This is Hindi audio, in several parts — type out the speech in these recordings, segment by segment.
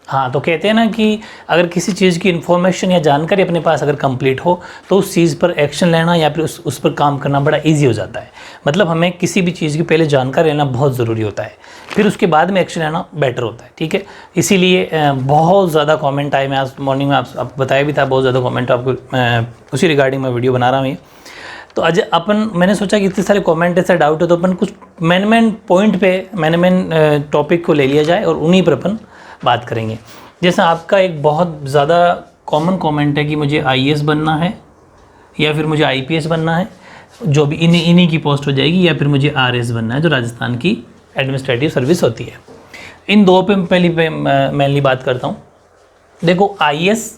हाँ, तो कहते हैं ना कि अगर किसी चीज़ की इन्फॉर्मेशन या जानकारी अपने पास अगर कंप्लीट हो तो उस चीज़ पर एक्शन लेना या फिर उस पर काम करना बड़ा इजी हो जाता है। मतलब हमें किसी भी चीज़ की पहले जानकारी लेना बहुत ज़रूरी होता है, फिर उसके बाद में एक्शन लेना बेटर होता है। ठीक है, इसीलिए बहुत ज़्यादा कॉमेंट आए, मैं आज मॉर्निंग में आपको बताया भी था, बहुत ज़्यादा कॉमेंट आपको उसी रिगार्डिंग मैं वीडियो बना रहा हूँ ये। तो आज मैंने सोचा कि इतने सारे कमेंट ऐसा डाउट है तो अपन कुछ मेन पॉइंट पे मेन टॉपिक को ले लिया जाए और उन्हीं पर अपन बात करेंगे। जैसे आपका एक बहुत ज़्यादा कॉमन कमेंट है कि मुझे आईएएस बनना है या फिर मुझे आईपीएस बनना है, जो भी इन्हीं की पोस्ट हो जाएगी, या फिर मुझे आरएस बनना है जो राजस्थान की एडमिनिस्ट्रेटिव सर्विस होती है। इन दो पे मेनली बात करता हूँ। देखो, आईएएस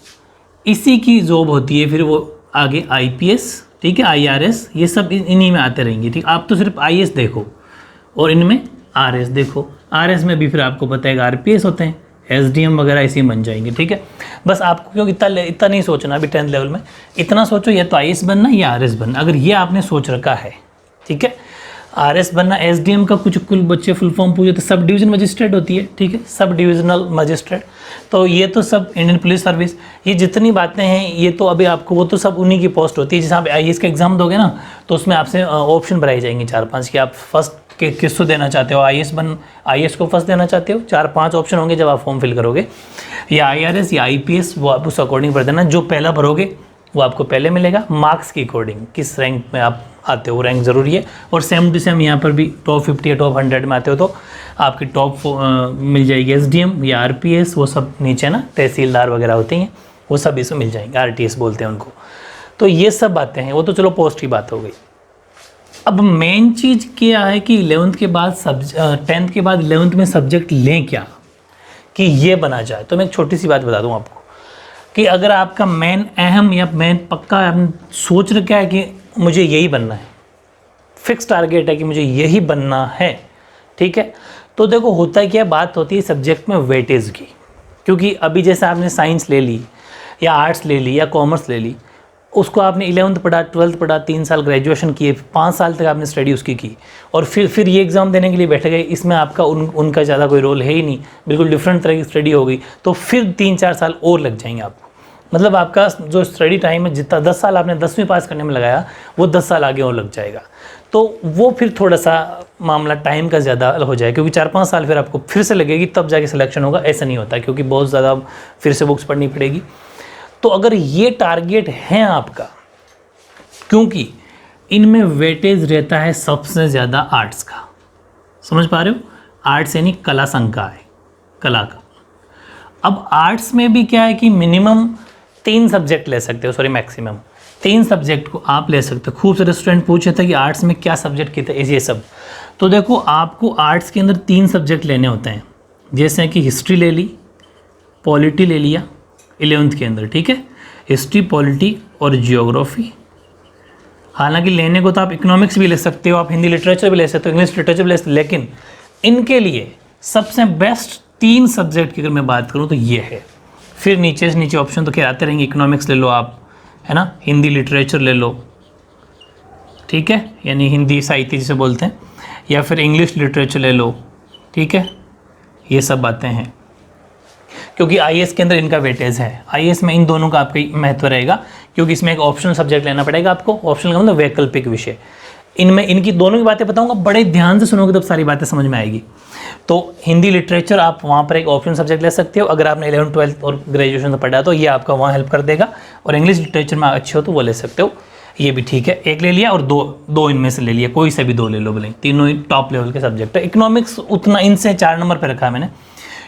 इसी की जॉब होती है, फिर वो आगे आईपीएस, ठीक है, आईआरएस, ये सब इन्हीं में आते रहेंगे। ठीक, आप तो सिर्फ आईएएस देखो और इनमें आरएस देखो। आरएस में भी फिर आपको पता है आरपीएस होते हैं, एसडीएम वगैरह इसी में बन जाएंगे। ठीक है, बस आपको क्योंकि इतना नहीं सोचना अभी 10th लेवल में, इतना सोचो या तो आईएएस बनना या आरएस बनना। अगर ये आपने सोच रखा है, ठीक है, आरएस बनना, एसडीएम का कुछ कुल बच्चे फुल फॉर्म पूछे तो सब डिवीजन मजिस्ट्रेट होती है। ठीक है, सब डिविजनल मजिस्ट्रेट, तो ये तो सब इंडियन पुलिस सर्विस, ये जितनी बातें हैं ये तो अभी आपको, वो तो सब उन्हीं की पोस्ट होती है। जैसे आप आईएएस का एग्जाम दोगे ना तो उसमें आपसे ऑप्शन बनाई जाएंगे 4-5 कि आप फर्स्ट के किसको देना चाहते हो, आईएएस को फर्स्ट देना चाहते हो, 4-5 ऑप्शन होंगे जब आप फॉर्म फिल करोगे, या आईआरएस या आईपीएस, वो आप उस अकॉर्डिंग भर देना। जो पहला भरोगे वो आपको पहले मिलेगा, मार्क्स के अकॉर्डिंग किस रैंक में आप आते हो, रैंक ज़रूरी है। और सेम टू सेम यहाँ पर भी टॉप 50 या टॉप 100 में आते हो तो आपकी टॉप मिल जाएगी एसडीएम या आरपीएस, वो सब नीचे ना तहसीलदार वगैरह होते हैं, वो सब इसमें मिल जाएंगे, आरटीएस बोलते हैं उनको। तो ये सब बातें हैं, वो तो चलो पोस्ट की बात हो गई। अब मेन चीज़ क्या है कि 11th के बाद 10th के बाद 11th में सब्जेक्ट लें क्या कि ये बना जाए। तो मैं एक छोटी सी बात बता दूं आपको कि अगर आपका मेन अहम या मेन पक्का सोच रखा है कि मुझे यही बनना है, फिक्स टारगेट है कि मुझे यही बनना है, ठीक है, तो देखो होता है क्या, बात होती है सब्जेक्ट में वेटेज की। क्योंकि अभी जैसे आपने साइंस ले ली या आर्ट्स ले ली या कॉमर्स ले ली, उसको आपने 11th पढ़ा, 12th पढ़ा, 3 साल ग्रेजुएशन किए, 5 साल तक आपने स्टडी उसकी की और फिर ये एग्ज़ाम देने के लिए बैठ गए, इसमें आपका उनका ज़्यादा कोई रोल है ही नहीं, बिल्कुल डिफरेंट तरह की स्टडी हो गई, तो फिर 3-4 साल और लग जाएंगे आपको। मतलब आपका जो स्टडी टाइम है, जितना 10 साल आपने 10वीं पास करने में लगाया, वो 10 साल आगे और लग जाएगा। तो वो फिर थोड़ा सा मामला टाइम का ज़्यादा हो जाए, क्योंकि 4-5 साल फिर आपको फिर से लगेगी, तब जाके सिलेक्शन होगा। ऐसा नहीं होता, क्योंकि बहुत ज़्यादा फिर से बुक्स पढ़नी पड़ेगी। तो अगर ये टारगेट है आपका, क्योंकि इनमें वेटेज रहता है सबसे ज़्यादा आर्ट्स का, समझ पा रहे हो, आर्ट्स यानी कला संकाय, कला का। अब आर्ट्स में भी क्या है कि मिनिमम 3 सब्जेक्ट ले सकते हो, सॉरी मैक्सिमम 3 सब्जेक्ट को आप ले सकते हो। खूब सारे स्टूडेंट पूछे थे कि आर्ट्स में क्या सब्जेक्ट कितने, ये सब। तो देखो, आपको आर्ट्स के अंदर 3 सब्जेक्ट लेने होते हैं, जैसे कि हिस्ट्री ले ली, पॉलिटी ले लिया 11th के अंदर, ठीक है, हिस्ट्री, पॉलिटी और जियोग्राफी। हालांकि लेने को तो आप इकोनॉमिक्स भी ले सकते हो, आप हिंदी लिटरेचर भी ले सकते हो, इंग्लिश लिटरेचर भी ले सकते हो, लेकिन इनके लिए सबसे बेस्ट 3 सब्जेक्ट की अगर मैं बात करूँ तो ये है। फिर नीचे से नीचे ऑप्शन तो क्या आते रहेंगे, इकोनॉमिक्स ले लो आप, है ना, हिंदी लिटरेचर ले लो, ठीक है, यानी हिंदी साहित्य जिसे बोलते हैं, या फिर इंग्लिश लिटरेचर ले लो, ठीक है, ये सब बातें हैं। क्योंकि आईएएस के अंदर इनका वेटेज है, आईएएस में इन दोनों का आपका महत्व रहेगा, क्योंकि इसमें एक ऑप्शनल सब्जेक्ट लेना पड़ेगा आपको। ऑप्शनल का मतलब वैकल्पिक विषय। इनमें इनकी दोनों की बातें बताऊंगा, बड़े ध्यान से सुनोगे तब सारी बातें समझ में आएगी। तो हिंदी लिटरेचर आप वहाँ पर एक ऑप्शनल सब्जेक्ट ले सकते हो, अगर आपने 11th 12th और ग्रेजुएशन से पढ़ा तो ये आपका वहाँ हेल्प कर देगा। और इंग्लिश लिटरेचर में अच्छे हो तो वो ले सकते हो, ये भी ठीक है। एक ले लिया और दो इनमें से ले लिया, कोई से भी 2 ले लो, बोले तीनों ही टॉप लेवल के सब्जेक्ट है। इकोनॉमिक्स उतना इनसे 4 नंबर पर रखा है मैंने,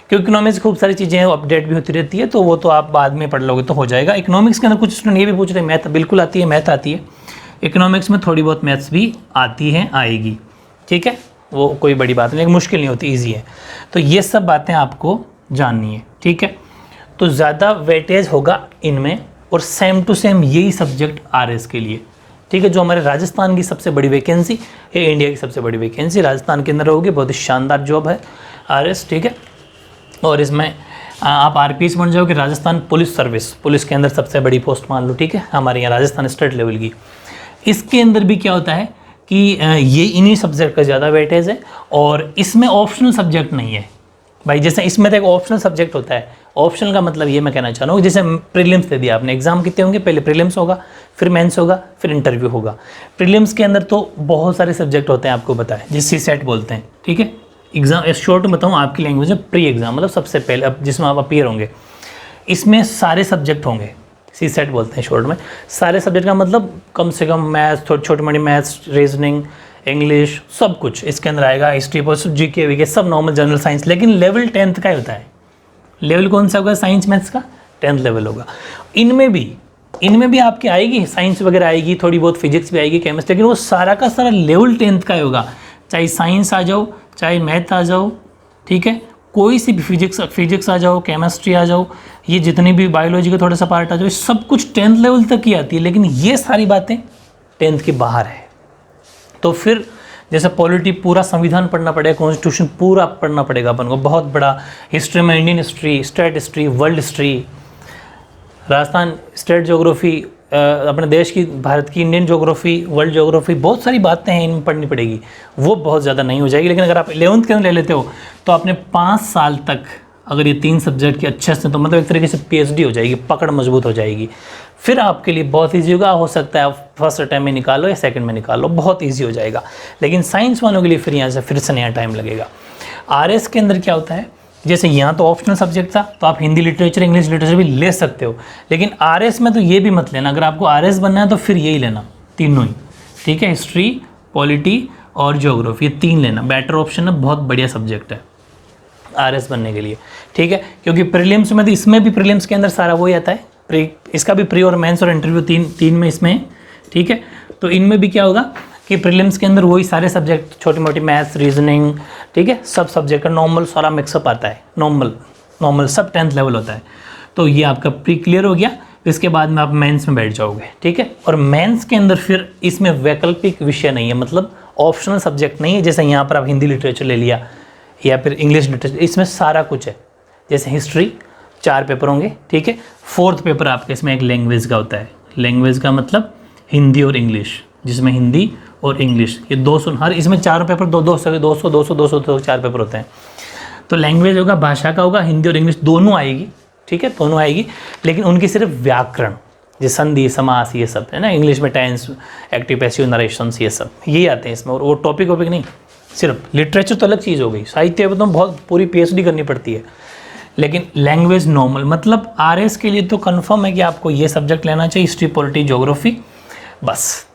क्योंकि इकोनॉमिक्स खूब सारी चीज़ें अपडेट भी होती रहती है, तो वो तो आप बाद में पढ़ लोगे तो हो जाएगा। इकोनॉमिक्स के अंदर कुछ स्टूडेंट ये भी पूछ रहे हैं, मैथ बिल्कुल आती है, मैथ आती है, इकोनॉमिक्स में थोड़ी बहुत मैथ्स भी आती है, आएगी, ठीक है, वो कोई बड़ी बात नहीं, लेकिन मुश्किल नहीं होती, ईजी है। तो ये सब बातें आपको जाननी है, ठीक है। तो ज़्यादा वेटेज होगा इनमें, और सेम टू सेम यही सब्जेक्ट आरएस के लिए, ठीक है, जो हमारे राजस्थान की सबसे बड़ी वैकेंसी है, इंडिया की सबसे बड़ी वैकेंसी राजस्थान के अंदर होगी। बहुत ही शानदार जॉब है आरएस, ठीक है। और इसमें आप आरपीएस बन जाओगे, राजस्थान पुलिस सर्विस, पुलिस के अंदर सबसे बड़ी पोस्ट मान लो, ठीक है, हमारे यहाँ राजस्थान स्टेट लेवल की। इसके अंदर भी क्या होता है कि ये इन्हीं सब्जेक्ट का ज़्यादा वेटेज है, और इसमें ऑप्शनल सब्जेक्ट नहीं है, भाई जैसे इसमें तो एक ऑप्शनल सब्जेक्ट होता है, ऑप्शनल का मतलब ये मैं कहना चाह रहा हूँ, जैसे प्रीलिम्स दे दिया आपने, एग्जाम कितने होंगे, पहले प्रीलिम्स होगा, फिर मेंस होगा, फिर इंटरव्यू होगा। प्रीलिम्स के अंदर तो बहुत सारे सब्जेक्ट होते हैं, आपको पता है, जिसे सेट बोलते हैं, ठीक है। एग्जाम शॉर्ट में बताऊँ आपकी लैंग्वेज में, प्री एग्जाम मतलब सबसे पहले अब जिसमें आप अपीयर होंगे, इसमें सारे सब्जेक्ट होंगे, सी सेट बोलते हैं शॉर्ट में। सारे सब्जेक्ट का मतलब कम से कम मैथ्स, छोटी मोटी मैथ्स, रीजनिंग, इंग्लिश, सब कुछ इसके अंदर आएगा, हिस्ट्री, जीके वीके सब नॉर्मल जनरल साइंस। लेकिन लेवल 10th का ही होता है। लेवल कौन सा होगा साइंस मैथ्स का? 10th लेवल होगा। इनमें भी आपकी आएगी साइंस वगैरह आएगी, थोड़ी बहुत फिजिक्स भी आएगी, केमिस्ट्री, लेकिन वो सारा का सारा लेवल 10th का ही होगा। चाहे साइंस आ जाओ, चाहे मैथ आ जाओ, ठीक है, कोई सी भी फिजिक्स आ जाओ, केमिस्ट्री आ जाओ, ये जितनी भी बायोलॉजी का थोड़ा सा पार्ट आ जाओ, सब कुछ 10th लेवल तक की आती है। लेकिन ये सारी बातें 10th के बाहर है। तो फिर जैसे पॉलिटी पूरा संविधान पढ़ना पड़ेगा, कॉन्स्टिट्यूशन पूरा पढ़ना पड़ेगा अपन को, बहुत बड़ा। हिस्ट्री में Indian history, state history, world history, Rajasthan state geography, अपने देश की, भारत की इंडियन ज्योग्राफी, वर्ल्ड ज्योग्राफी, बहुत सारी बातें हैं इनमें पढ़नी पड़ेगी। वो बहुत ज़्यादा नहीं हो जाएगी। लेकिन अगर आप 11th के अंदर ले लेते हो तो आपने 5 साल तक अगर ये 3 सब्जेक्ट के अच्छे से, तो मतलब एक तरीके से PhD हो जाएगी, पकड़ मजबूत हो जाएगी। फिर आपके लिए बहुत ईजी होगा। हो सकता है आप फर्स्ट अटैम्प्ट में निकालो या सेकंड में निकालो, बहुत ईजी हो जाएगा। लेकिन साइंस वालों के लिए फिर यहाँ से फिर से नया टाइम लगेगा। RS के अंदर क्या होता है, जैसे यहाँ तो ऑप्शनल सब्जेक्ट था, तो आप हिंदी लिटरेचर, इंग्लिश लिटरेचर भी ले सकते हो। लेकिन RS में तो ये भी मत लेना। अगर आपको RS बनना है तो फिर यही लेना, तीनों ही, ठीक है। हिस्ट्री, पॉलिटी और ज्योग्राफी, ये 3 लेना, बेटर ऑप्शन है, बहुत बढ़िया सब्जेक्ट है RS बनने के लिए, ठीक है। क्योंकि प्रीलिम्स में तो, इसमें भी प्रीलिम्स के अंदर सारा वही आता है, इसका भी प्री और मेंस और इंटरव्यू तीन में इसमें है, ठीक है। तो इनमें भी क्या होगा कि प्रीलिम्स के अंदर वही सारे सब्जेक्ट, छोटी मोटी मैथ्स, रीजनिंग, ठीक है, सब सब्जेक्ट का नॉर्मल सारा मिक्सअप आता है, नॉर्मल सब 10th लेवल होता है। तो ये आपका प्री क्लियर हो गया। इसके बाद में आप मेंस में बैठ जाओगे, ठीक है। और मेंस के अंदर फिर इसमें वैकल्पिक विषय नहीं है, मतलब ऑप्शनल सब्जेक्ट नहीं है। जैसे यहाँ पर आप हिंदी लिटरेचर ले लिया या फिर इंग्लिश लिटरेचर, इसमें सारा कुछ है। जैसे हिस्ट्री 4 पेपर होंगे, ठीक है। 4th पेपर आपके इसमें एक लैंग्वेज का होता है। लैंग्वेज का मतलब हिंदी और इंग्लिश, जिसमें हिंदी और इंग्लिश ये 200, हर इसमें 4 पेपर 200 4 पेपर होते हैं। तो लैंग्वेज होगा, भाषा का होगा, हिंदी और इंग्लिश दोनों आएगी, ठीक है, दोनों आएगी। लेकिन उनकी सिर्फ व्याकरण, जैसे संधि, समास, ये सब है ना। इंग्लिश में टेंस, एक्टिव पैसिव नरेशंस, ये सब यही आते हैं इसमें। और वो टॉपिक नहीं, सिर्फ लिटरेचर तो अलग चीज़ हो गई, साहित्य में तो बहुत पूरी PhD करनी पड़ती है। लेकिन लैंग्वेज नॉर्मल, मतलब RS के लिए तो कंफर्म है कि आपको ये सब्जेक्ट लेना चाहिए, हिस्ट्री, पॉलिटी, ज्योग्राफी, बस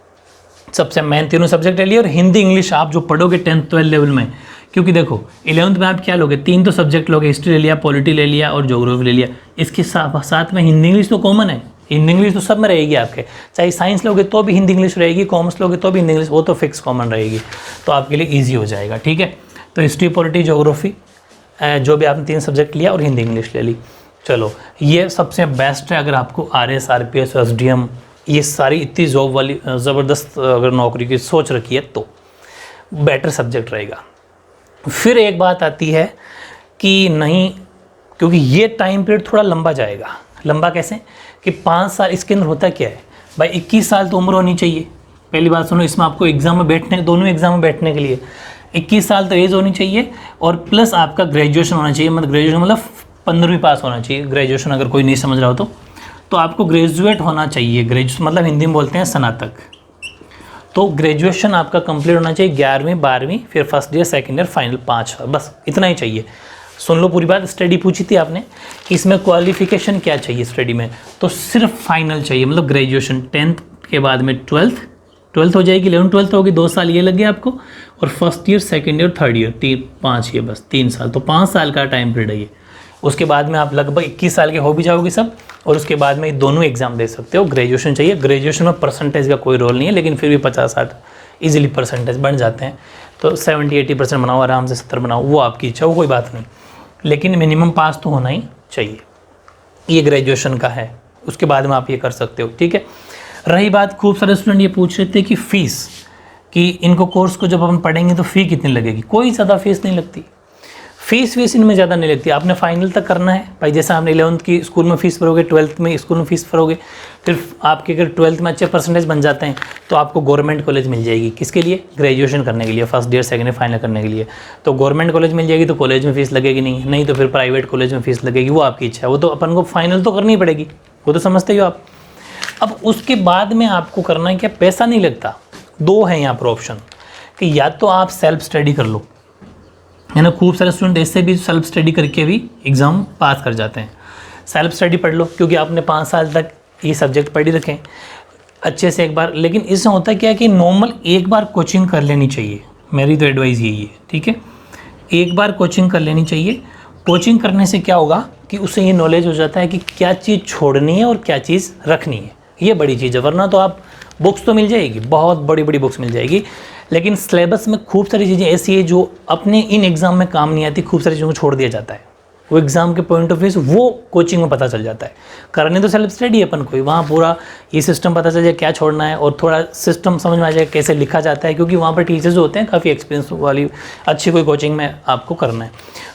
सबसे मेन तीनों सब्जेक्ट ले लिए। और हिंदी इंग्लिश आप जो पढ़ोगे 10th 12 लेवल में, क्योंकि देखो 11th में आप क्या लोगे, 3 तो सब्जेक्ट लोगे, हिस्ट्री ले लिया, पॉलिटी ले लिया और ज्योग्राफी ले लिया। इसके साथ में हिंदी इंग्लिश तो कॉमन है, हिंदी इंग्लिश तो सब में रहेगी आपके। चाहे साइंस लोगे तो भी हिंदी इंग्लिश रहेगी, कॉमर्स लोगे तो भी हिंदी इंग्लिश, वो तो फिक्स कॉमन रहेगी। तो आपके लिए ईजी हो जाएगा, ठीक है। तो हिस्ट्री, पॉलिटी, ज्योग्राफी, जो भी आपने 3 सब्जेक्ट लिया और हिंदी इंग्लिश ले ली, चलो ये सबसे बेस्ट है। अगर आपको RS, RPS, SDM ये सारी इतनी जॉब वाली ज़बरदस्त अगर नौकरी की सोच रखी है तो बेटर सब्जेक्ट रहेगा। फिर एक बात आती है कि नहीं, क्योंकि ये टाइम पीरियड थोड़ा लंबा जाएगा। लंबा कैसे कि 5 साल, इसके अंदर होता क्या है भाई, 21 साल तो उम्र होनी चाहिए। पहली बात सुनो, इसमें आपको एग्ज़ाम में बैठने, दोनों एग्ज़ाम में बैठने के लिए 21 साल तो एज होनी चाहिए। और प्लस आपका ग्रेजुएशन होना चाहिए, मतलब ग्रेजुएशन मतलब 15वीं पास होना चाहिए। ग्रेजुएशन अगर कोई नहीं समझ रहा हो तो आपको ग्रेजुएट होना चाहिए। ग्रेजुएशन मतलब हिंदी में बोलते हैं स्नातक। तो ग्रेजुएशन आपका कंप्लीट होना चाहिए, 11वीं 12वीं, फिर first year, second year, final 5, बस इतना ही चाहिए। सुन लो पूरी बात। स्टडी पूछी थी आपने कि इसमें क्वालिफिकेशन क्या चाहिए स्टडी में, तो सिर्फ फाइनल चाहिए, मतलब ग्रेजुएशन। 10th के बाद में 12th हो जाएगी, 11th 12th होगी, 2 साल ये लग गया आपको। और first year, second year, third year, 5 ये बस 3 साल। तो 5 साल का टाइम पीरियड है ये। उसके बाद में आप लगभग 21 साल के हो भी जाओगे सब। और उसके बाद में दोनों एग्जाम दे सकते हो। ग्रेजुएशन चाहिए, ग्रेजुएशन में परसेंटेज का कोई रोल नहीं है, लेकिन फिर भी 50-60 ईजिली परसेंटेज बन जाते हैं। तो 70-80% बनाओ, आराम से 70 बनाओ, वो आपकी इच्छा, वो कोई बात नहीं। लेकिन मिनिमम पास तो होना ही चाहिए। ये ग्रेजुएशन का है, उसके बाद में आप ये कर सकते हो, ठीक है। रही बात, खूब सारे स्टूडेंट ये पूछ रहे थे कि फ़ीस, कि इनको कोर्स को जब अपन पढ़ेंगे तो फ़ी कितनी लगेगी। कोई ज़्यादा फीस नहीं लगती। फीस वीस इनमें ज़्यादा नहीं लगती, आपने फाइनल तक करना है भाई। जैसे आपने 11th की स्कूल में फ़ीस भरोगे, 12th में स्कूल में फ़ीस भरोगे, फिर आपके अगर 12th में अच्छे परसेंटेज बन जाते हैं तो आपको गवर्नमेंट कॉलेज मिल जाएगी। किसके लिए? ग्रेजुएशन करने के लिए, first year second year final करने के लिए। तो गवर्नमेंट कॉलेज मिल जाएगी तो कॉलेज में फ़ीस लगेगी नहीं तो फिर प्राइवेट कॉलेज में फ़ीस लगेगी, वो आपकी इच्छा है। वो तो अपन को फाइनल तो करनी पड़ेगी, वो तो समझते ही हो आप। अब उसके बाद में आपको करना है क्या? पैसा नहीं लगता। दो हैं यहाँ पर ऑप्शन कि या तो आप सेल्फ स्टडी कर लो, है ना। खूब सारे स्टूडेंट ऐसे भी सेल्फ स्टडी करके भी एग्ज़ाम पास कर जाते हैं। सेल्फ स्टडी पढ़ लो, क्योंकि आपने 5 साल तक ये सब्जेक्ट पढ़ ही रखें अच्छे से एक बार। लेकिन इससे होता क्या है कि नॉर्मल एक बार कोचिंग कर लेनी चाहिए, मेरी तो एडवाइस यही है, ठीक है। एक बार कोचिंग कर लेनी चाहिए। कोचिंग करने से क्या होगा कि उससे ये नॉलेज हो जाता है कि क्या चीज़ छोड़नी है और क्या चीज़ रखनी है। ये बड़ी चीज़ है, वरना तो आप बुक्स तो मिल जाएगी, बहुत बड़ी बड़ी बुक्स मिल जाएगी, लेकिन सिलेबस में खूब सारी चीज़ें ऐसी है जो अपने इन एग्ज़ाम में काम नहीं आती। खूब सारी चीज़ों को छोड़ दिया जाता है, वो एग्ज़ाम के पॉइंट ऑफ व्यू से वो कोचिंग में पता चल जाता है। करने तो सेल्फ स्टडी है अपन को, वहाँ पूरा ये सिस्टम पता चल जाए क्या छोड़ना है, और थोड़ा सिस्टम समझ में आ जाए कैसे लिखा जाता है, क्योंकि वहाँ पर टीचर्स होते हैं काफ़ी एक्सपीरियंस वाली, अच्छी कोई कोचिंग में आपको करना है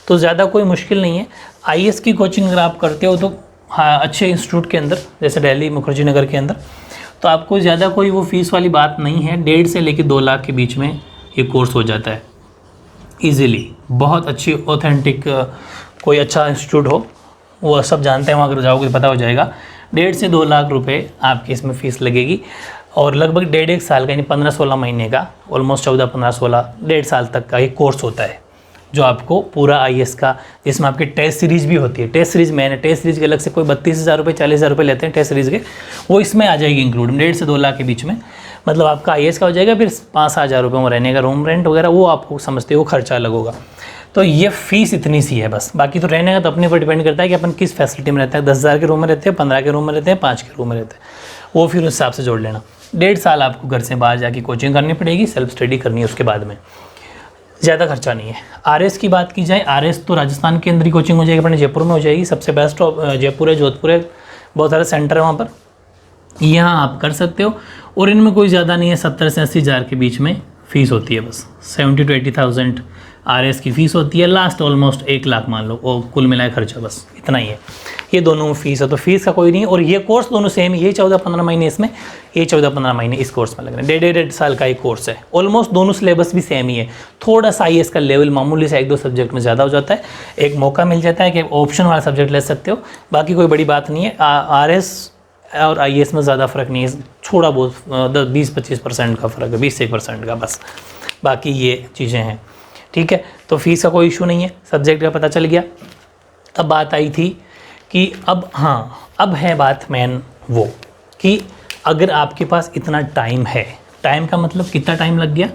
तो ज़्यादा कोई मुश्किल नहीं है। IAS की कोचिंग अगर आप करते हो तो हाँ, अच्छे इंस्टीट्यूट के अंदर, जैसे दिल्ली मुखर्जी नगर के अंदर, तो आपको ज़्यादा कोई वो फीस वाली बात नहीं है। 1.5 से लेकर 2 लाख के बीच में ये कोर्स हो जाता है इजीली। बहुत अच्छी ऑथेंटिक कोई अच्छा इंस्टीट्यूट हो, वो सब जानते हैं, वहाँ अगर जाओगे पता हो जाएगा। 1.5 से 2 लाख रुपए आपकी इसमें फ़ीस लगेगी, और लगभग 1.5 साल का, यानी 15-16 महीने का, ऑलमोस्ट 14-15-16 1.5 साल तक का ये कोर्स होता है, जो आपको पूरा IAS का, जिसमें आपकी टेस्ट सीरीज़ भी होती है। टेस्ट सीरीज़ मैंने टेस्ट सीरीज़ के अलग से कोई 32,000 रुपये 40,000 रुपये लेते हैं टेस्ट सीरीज़ के, वो इसमें आ जाएगी इंक्लूड। 1.5 से 2 लाख के बीच में मतलब आपका IAS का हो जाएगा। फिर 5-7 हज़ार रुपये में रहने का रूम रेंट वगैरह, वो आपको समझते हो खर्चा अलग होगा। तो ये फ़ीस इतनी सी है बस। बाकी तो रहने का तो अपने पर डिपेंड करता है कि अपन किस फैसिलिटी में रहते हैं। 10,000 के रूम में रहते हैं, 15 के रूम में रहते हैं, 5 के रूम में रहते हैं, वो फिर उस हिसाब से जोड़ लेना। 1.5 साल आपको घर से बाहर जाके कोचिंग करनी पड़ेगी, सेल्फ स्टडी करनी है, उसके बाद में ज़्यादा खर्चा नहीं है। RS की बात की जाए, RS तो राजस्थान के अंदर ही कोचिंग हो जाएगी, अपने जयपुर में हो जाएगी। सबसे बेस्ट जयपुर है, जोधपुर है, बहुत सारे सेंटर है वहाँ पर, यहाँ आप कर सकते हो। और इनमें कोई ज़्यादा नहीं है, 70 से 80 हज़ार के बीच में फ़ीस होती है बस। 70 to 80,000 RS की फ़ीस होती है, लास्ट ऑलमोस्ट 1 लाख मान लो, और कुल मिलाए खर्चा बस इतना ही है। ये दोनों में फ़ीस है, तो फ़ीस का कोई नहीं है। और ये कोर्स दोनों सेम ही, ये 14-15 महीने इसमें, ये 14-15 महीने इस कोर्स में लग रहे हैं। 1.5 साल का एक कोर्स है, ऑलमोस्ट दोनों सिलेबस भी सेम ही है। थोड़ा सा IAS का लेवल मामूली से 1-2 सब्जेक्ट में ज़्यादा हो जाता है। एक मौका मिल जाता है कि ऑप्शन वाला सब्जेक्ट ले सकते हो, बाकी कोई बड़ी बात नहीं है। RS और IAS में ज़्यादा फ़र्क नहीं है, थोड़ा बहुत 20-25% का फ़र्क है, 20-1% का बस, बाकी ये चीज़ें हैं, ठीक है। तो फीस का कोई इशू नहीं है, सब्जेक्ट का पता चल गया। अब बात आई थी कि अब है बात मेन वो कि अगर आपके पास इतना टाइम है, टाइम का मतलब कितना टाइम लग गया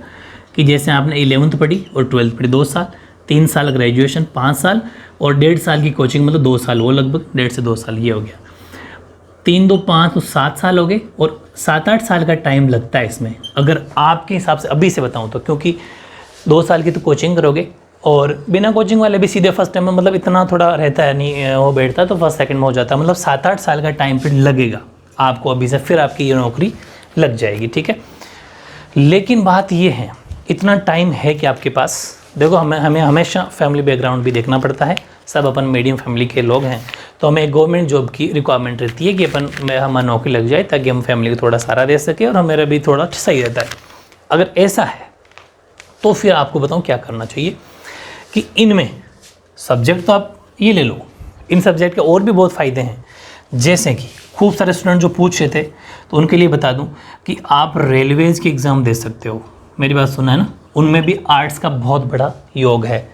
कि जैसे आपने 11th पढ़ी और 12th पढ़ी 2 साल, 3 साल ग्रेजुएशन 5 साल, और 1.5 साल की कोचिंग मतलब 2 साल, वो लगभग 1.5 से 2 साल ये हो गया। 3, 2, 5 तो 7 साल हो गए, और 7-8 साल का टाइम लगता है इसमें, अगर आपके हिसाब से अभी से बताऊँ तो। क्योंकि 2 साल की तो कोचिंग करोगे, और बिना कोचिंग वाले भी सीधे फर्स्ट टाइम में, मतलब इतना थोड़ा रहता है नहीं वो बैठता, तो फर्स्ट सेकंड में हो जाता है। मतलब 7-8 साल का टाइम पीरियड लगेगा आपको अभी से, फिर आपकी ये नौकरी लग जाएगी, ठीक है। लेकिन बात ये है, इतना टाइम है कि आपके पास, देखो हमें हमेशा फैमिली बैकग्राउंड भी देखना पड़ता है। सब अपन मीडियम फैमिली के लोग हैं, तो हमें गवर्नमेंट जॉब की रिक्वायरमेंट रहती है कि हमारी नौकरी लग जाए, ताकि हम फैमिली को थोड़ा सहारा दे सके और हमारा भी थोड़ा सही रहता है। अगर ऐसा है तो फिर आपको बताऊं क्या करना चाहिए कि इनमें सब्जेक्ट तो आप ये ले लो, इन सब्जेक्ट के और भी बहुत फ़ायदे हैं। जैसे कि खूब सारे स्टूडेंट जो पूछ रहे थे, तो उनके लिए बता दूं कि आप रेलवेज़ की एग्ज़ाम दे सकते हो। मेरी बात सुना है ना, उनमें भी आर्ट्स का बहुत बड़ा योग है,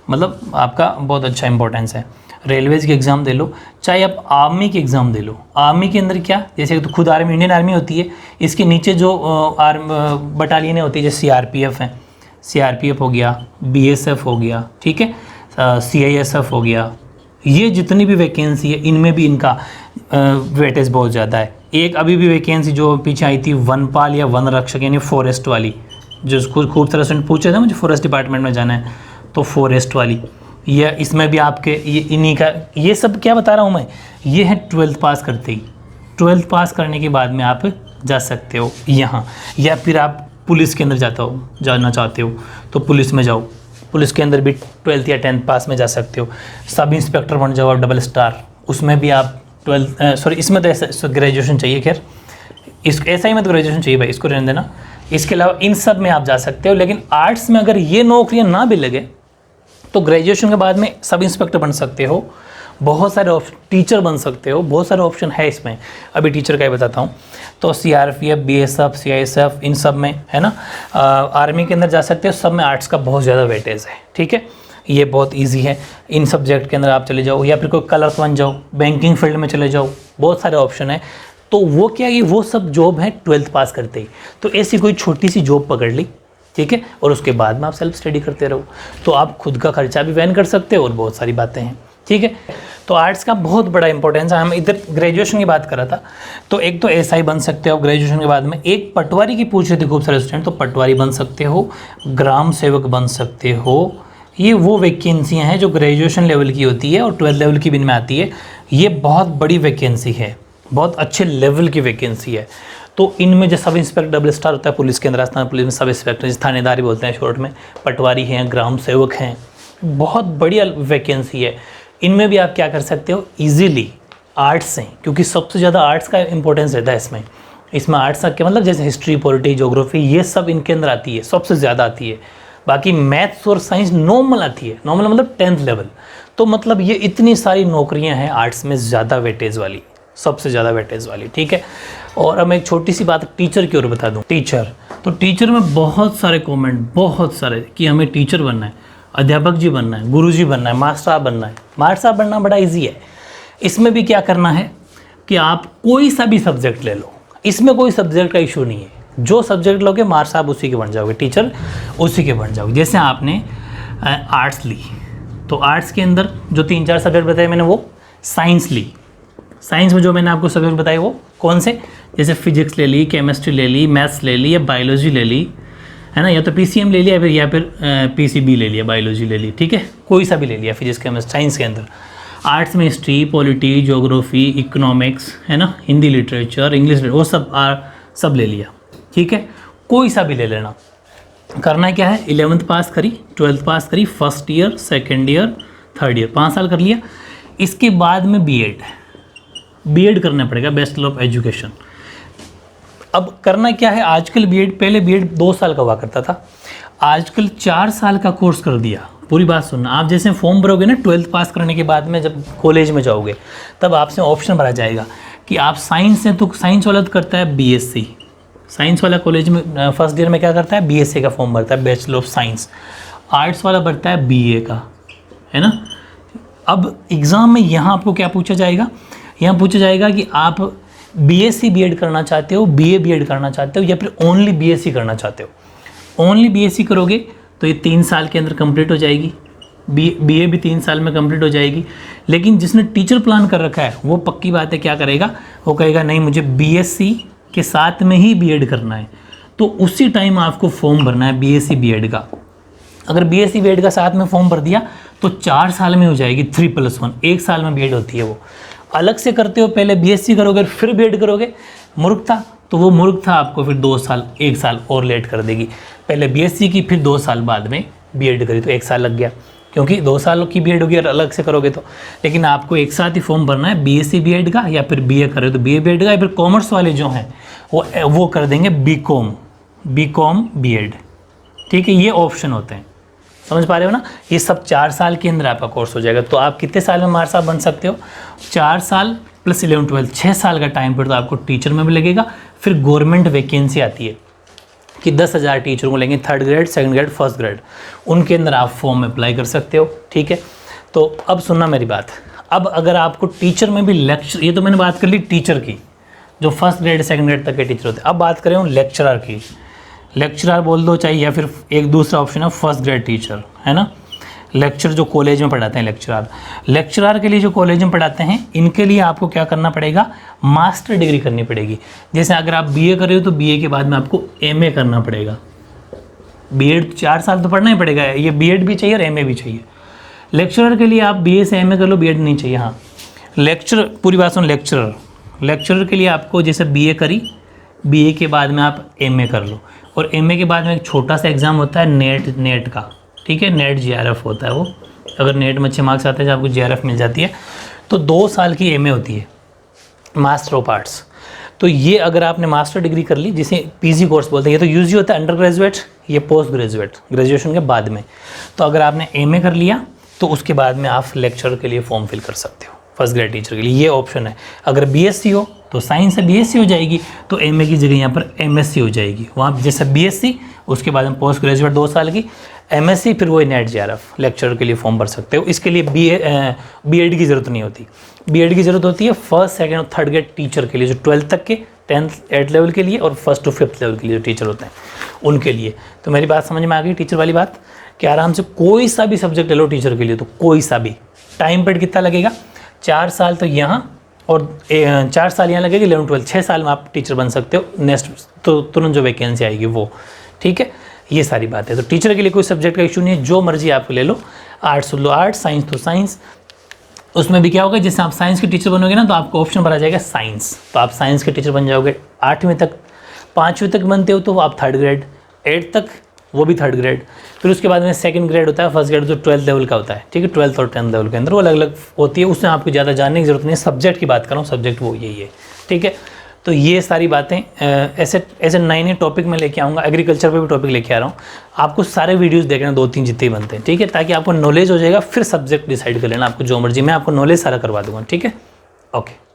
मतलब आपका बहुत अच्छा इंपॉर्टेंस है। रेलवेज़ की एग्ज़ाम दे लो, चाहे आप आर्मी की एग्ज़ाम दे लो। आर्मी के अंदर क्या, जैसे तो खुद आर्मी, इंडियन आर्मी होती है, इसके नीचे जो बटालियनें होती है, जैसे CRPF हैं, CRPF हो गया, BSF हो गया, ठीक है, CISF हो गया। ये जितनी भी वैकेंसी है, इनमें भी इनका वेटेज बहुत ज़्यादा है। एक अभी भी वैकेंसी जो पीछे आई थी, वनपाल या वन रक्षक यानी फॉरेस्ट वाली, जो खूब सारे स्टूडेंट पूछे थे मुझे फॉरेस्ट डिपार्टमेंट में जाना है, तो फॉरेस्ट वाली, या इसमें भी आपके ये इन्हीं का, ये सब क्या बता रहा हूँ मैं, ये है 12th पास करते ही। 12th पास करने के बाद में आप जा सकते हो यहाँ, या फिर आप पुलिस के अंदर जाना चाहते हो तो पुलिस में जाओ, पुलिस के अंदर भी 12th या 10th पास में जा सकते हो। सब इंस्पेक्टर बन जाओ आप डबल स्टार, उसमें भी आप इसमें तो ऐसा ग्रेजुएशन चाहिए, खैर इस ऐसा ही में तो ग्रेजुएशन चाहिए भाई, इसको रहने देना। इसके अलावा इन सब में आप जा सकते हो, लेकिन आर्ट्स में अगर ये नौकरियाँ ना भी लगे तो ग्रेजुएशन के बाद में सब इंस्पेक्टर बन सकते हो, बहुत सारे टीचर बन सकते हो, बहुत सारे ऑप्शन है इसमें। अभी टीचर का ही बताता हूँ। तो CRPF, BSF, CISF इन सब में है ना, आर्मी के अंदर जा सकते हो, सब में आर्ट्स का बहुत ज़्यादा वेटेज है, ठीक है। ये बहुत इजी है, इन सब्जेक्ट के अंदर आप चले जाओ, या फिर कोई क्लर्क बन जाओ, बैंकिंग फील्ड में चले जाओ, बहुत सारे ऑप्शन है। तो वो क्या है, वो सब जॉब है 12th पास करते ही। तो ऐसी कोई छोटी सी जॉब पकड़ ली, ठीक है, और उसके बाद में आप सेल्फ स्टडी करते रहो, तो आप खुद का खर्चा भी वहन कर सकते हो और बहुत सारी बातें हैं, ठीक है। तो आर्ट्स का बहुत बड़ा इंपॉर्टेंस है। हम इधर ग्रेजुएशन की बात कर रहा था, तो एक तो SI बन सकते हो ग्रेजुएशन के बाद में। एक पटवारी की पूछ रहे थे खूब सारे स्टूडेंट, तो पटवारी बन सकते हो, ग्राम सेवक बन सकते हो। ये वो वैकेंसियाँ हैं जो ग्रेजुएशन लेवल की होती है और 12th लेवल की भी इनमें आती है। ये बहुत बड़ी वैकेंसी है, बहुत अच्छे लेवल की वैकेंसी है। तो इनमें जो सब इंस्पेक्टर डबल स्टार होता है पुलिस के अंदर, राजस्थान पुलिस में सब इंस्पेक्टर, जिस थानेदारी बोलते हैं शॉर्ट में, पटवारी हैं, ग्राम सेवक हैं, बहुत बढ़िया वैकेंसी है। इनमें भी आप क्या कर सकते हो ईजीली आर्ट्स से, क्योंकि सबसे ज़्यादा आर्ट्स का इंपॉर्टेंस रहता है इसमें आर्ट्स का मतलब जैसे हिस्ट्री, पॉलिटी, ज्योग्राफी, ये सब इनके अंदर आती है, सबसे ज़्यादा आती है। बाकी मैथ्स और साइंस नॉर्मल आती है, नॉर्मल मतलब 10th लेवल। तो मतलब ये इतनी सारी नौकरियां हैं आर्ट्स में ज़्यादा वेटेज वाली, सबसे ज़्यादा वेटेज वाली, ठीक है। और अब मैं एक छोटी सी बात टीचर की ओर बता दूं। टीचर, तो टीचर में बहुत सारे कमेंट, बहुत सारे कि हमें टीचर बनना है, अध्यापक जी बनना है, गुरु जी बनना है, मास्टर साहब बनना है। मास्टर साहब बनना बड़ा ईजी है। इसमें भी क्या करना है कि आप कोई सा भी सब्जेक्ट ले लो, इसमें कोई सब्जेक्ट का इशू नहीं है। जो सब्जेक्ट लोगे मास्टर साहब उसी के बन जाओगे, टीचर उसी के बन जाओगे। जैसे आपने आर्ट्स ली, तो आर्ट्स के अंदर जो 3-4 सब्जेक्ट बताए मैंने, वो साइंस ली। साइंस में जो मैंने आपको सब्जेक्ट बताए वो कौन से, जैसे फिजिक्स ले ली, केमिस्ट्री ले ली, मैथ्स ले ली, या बायोलॉजी ले ली, है ना, या तो PCM ले लिया या फिर PCB ले लिया, बायोलॉजी ले ली, ठीक है, कोई सा भी ले लिया फिजिक्स, केमिस्ट्री, साइंस के अंदर। आर्ट्स में हिस्ट्री, पॉलिटी, ज्योग्राफी, इकोनॉमिक्स, है ना, हिंदी लिटरेचर, इंग्लिश, वो सब ले लिया, ठीक है, कोई सा भी ले लेना। करना क्या है, 11th पास करी, 12th पास करी, first year, second year, third year, 5 साल कर लिया। इसके बाद में बीएड करना पड़ेगा, बैचलर ऑफ एजुकेशन। अब करना क्या है, आजकल पहले बीएड 2 साल का हुआ करता था, आजकल 4 साल का कोर्स कर दिया। पूरी बात सुनना, आप जैसे फॉर्म भरोगे ना 12th पास करने के बाद में, जब कॉलेज में जाओगे तब आपसे ऑप्शन भरा जाएगा कि आप साइंस हैं, तो साइंस वाला तो करता है BSc, साइंस वाला कॉलेज में फर्स्ट ईयर में क्या करता है, BSc का फॉर्म भरता है, बैचलर ऑफ साइंस। आर्ट्स वाला भरता है BA का, है ना। अब एग्ज़ाम में यहाँ आपको क्या पूछा जाएगा, यहाँ पूछा जाएगा कि आप BSc BEd करना चाहते हो, BA BEd करना चाहते हो, या फिर ओनली BSc करना चाहते हो। ओनली BSc करोगे तो ये 3 साल के अंदर कंप्लीट हो जाएगी, BA भी 3 साल में कंप्लीट हो जाएगी। लेकिन जिसने टीचर प्लान कर रखा है वो पक्की बात है क्या करेगा, वो कहेगा नहीं मुझे BSc के साथ में ही BEd करना है, तो उसी टाइम आपको फॉर्म भरना है BSc BEd का। अगर BSc BEd का साथ में फॉर्म भर दिया तो 4 साल में हो जाएगी, 3+1, 1 साल में BEd होती है। वो अलग से करते हो, पहले BSc करोगे फिर BEd करोगे, मूर्खता, तो वो मूर्खता आपको फिर 2 साल 1 साल और लेट कर देगी। पहले BSc की, फिर 2 साल बाद में BEd करी तो 1 साल लग गया, क्योंकि 2 साल की BEd होगी और अलग से करोगे तो। लेकिन आपको एक साथ ही फॉर्म भरना है BSc BEd का, या फिर BA करे तो BA BEd का, या फिर कॉमर्स वाले जो हैं वो कर देंगे BCom BEd, ठीक है। ये ऑप्शन होते हैं, समझ पा रहे हो ना। ये सब 4 साल के अंदर आपका कोर्स हो जाएगा। तो आप कितने साल में मास्टर साहब बन सकते हो, 4 साल प्लस 11 12, 6 साल का टाइम पर तो आपको टीचर में भी लगेगा। फिर गवर्नमेंट वैकेंसी आती है कि 10,000 टीचरों को लेंगे, 3rd grade, 2nd grade, 1st grade, उनके अंदर आप फॉर्म अप्लाई कर सकते हो, ठीक है। तो अब सुनना मेरी बात, अब अगर आपको टीचर में भी लेक्चर, ये तो मैंने बात कर ली टीचर की, जो 1st ग्रेड 2nd ग्रेड तक के टीचर होते हैं। अब बात करें लेक्चरर की, लेक्चरर बोल दो चाहिए, या फिर एक दूसरा ऑप्शन है 1st ग्रेड टीचर, है ना। लेक्चर जो कॉलेज में पढ़ाते हैं, लेक्चरर के लिए जो कॉलेज में पढ़ाते हैं, इनके लिए आपको क्या करना पड़ेगा, मास्टर डिग्री करनी पड़ेगी। जैसे अगर आप BA कर रहे हो तो BA के बाद में आपको MA करना पड़ेगा। BEd 4 साल तो पढ़ना ही पड़ेगा, ये BEd भी चाहिए और MA भी चाहिए। लेक्चरर के लिए आप BA से MA कर लो, BEd नहीं चाहिए। हाँ, पूरी बात सुन, लेक्चरर के लिए आपको जैसे BA करी, BA के बाद में आप MA कर लो, और MA के बाद में एक छोटा सा एग्ज़ाम होता है नेट का, ठीक है, नेट JRF होता है वो। अगर नेट में अच्छे मार्क्स आते हैं, जब आपको JRF मिल जाती है, तो 2 साल की MA होती है, मास्टर ऑफ आर्ट्स। तो ये अगर आपने मास्टर डिग्री कर ली, जिसे PG कोर्स बोलते हैं, ये तो यूजी होता है अंडर ग्रेजुएट, ये पोस्ट ग्रेजुएट, ग्रेजुएशन के बाद में। तो अगर आपने MA कर लिया तो उसके बाद में आप लेक्चर के लिए फॉर्म फिल कर सकते हो, फर्स्ट ग्रेड टीचर के लिए, ये ऑप्शन है। अगर BSc हो तो साइंस से BSc हो जाएगी, तो MA की जगह यहाँ पर MSc हो जाएगी। वहाँ जैसे BSc, उसके बाद में पोस्ट ग्रेजुएट 2 साल की, MSc, फिर वो नेट JRF लेक्चर के लिए फॉर्म भर सकते हो। इसके लिए BEd की ज़रूरत नहीं होती। BEd की ज़रूरत होती है फर्स्ट, सेकंड और थर्ड ग्रेड टीचर के लिए, जो 12th तक के, 10th 8th लेवल के लिए, और 1st to 5th लेवल के लिए जो टीचर होते हैं उनके लिए। तो मेरी बात समझ में आ गई टीचर वाली बात, कि आराम से कोई सा भी सब्जेक्ट ले लो टीचर के लिए, तो कोई सा भी। टाइम पीरियड कितना लगेगा? 4 साल तो यहाँ और 4 साल यहाँ लगेगी, 11 12 6 साल में आप टीचर बन सकते हो। नेक्स्ट तो तुरंत जो वैकेंसी आएगी वो, ठीक है, ये सारी बात है। तो टीचर के लिए कोई सब्जेक्ट का इशू नहीं है, जो मर्जी आप ले लो। आर्ट्स लो आर्ट्स, साइंस तो साइंस। उसमें भी क्या होगा, जैसे आप साइंस के टीचर बनोगे ना, तो आपको ऑप्शन भरा जाएगा साइंस, तो आप साइंस के टीचर बन जाओगे। 8वीं तक, 5वीं तक बनते हो तो आप 3rd ग्रेड, 8th तक वो भी 3rd ग्रेड, फिर उसके बाद में 2nd ग्रेड होता है, 1st ग्रेड जो 12th लेवल का होता है, ठीक है, 12th और 10th लेवल के अंदर वो अलग अलग होती है। उसमें आपको ज़्यादा जानने की जरूरत नहीं है, सब्जेक्ट की बात कर रहा हूँ, सब्जेक्ट वो यही है, ठीक है। तो ये सारी बातें ऐसे नए टॉपिक में लेके आऊँगा। एग्रीकल्चर पे भी टॉपिक लेके आ रहा हूँ, आपको सारे वीडियोस देखना, 2-3 जितने ही बनते हैं, ठीक है, ताकि आपको नॉलेज हो जाएगा। फिर सब्जेक्ट डिसाइड कर लेना, आपको जो मर्जी, मैं आपको नॉलेज सारा करवा दूँगा, ठीक है, ओके।